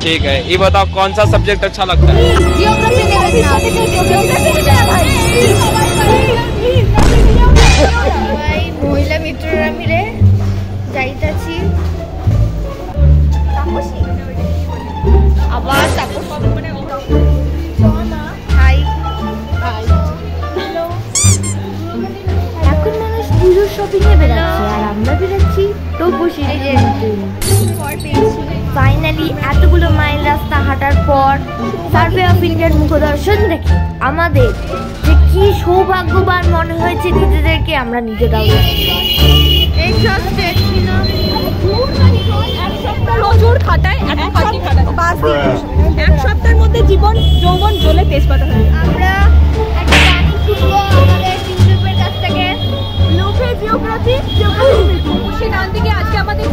ठीक है, ये बताओ कौन सा सब्जेक्ट अच्छा लगता है? महिला मित्ररा मिले যাইতাছি আবার তাপস মানে হাই এখন মানুষ পুজোর শপিং এ বেরাচ্ছে আর আমরা বেরাচ্ছি রূপসী ফাইনালি এতগুলো মাইল রাস্তা হাঁটার পর সার্ভে অফ ইন্ডিয়ার মুখদর্শন দেখে আমাদের যে কি সৌভাগ্যবান মনে হয়েছে নিজেদেরকে আমরা নিজেরাও এক সপ্তাহের মধ্যে জীবন যৌবন জ্বলে তেজপাতা হয়ে আমরা একটা গান শুনবো আমাদের টিম গ্রুপের কাছ থেকে লোভে জিওগ্রাফি সে গান থেকে আজকে আমাদের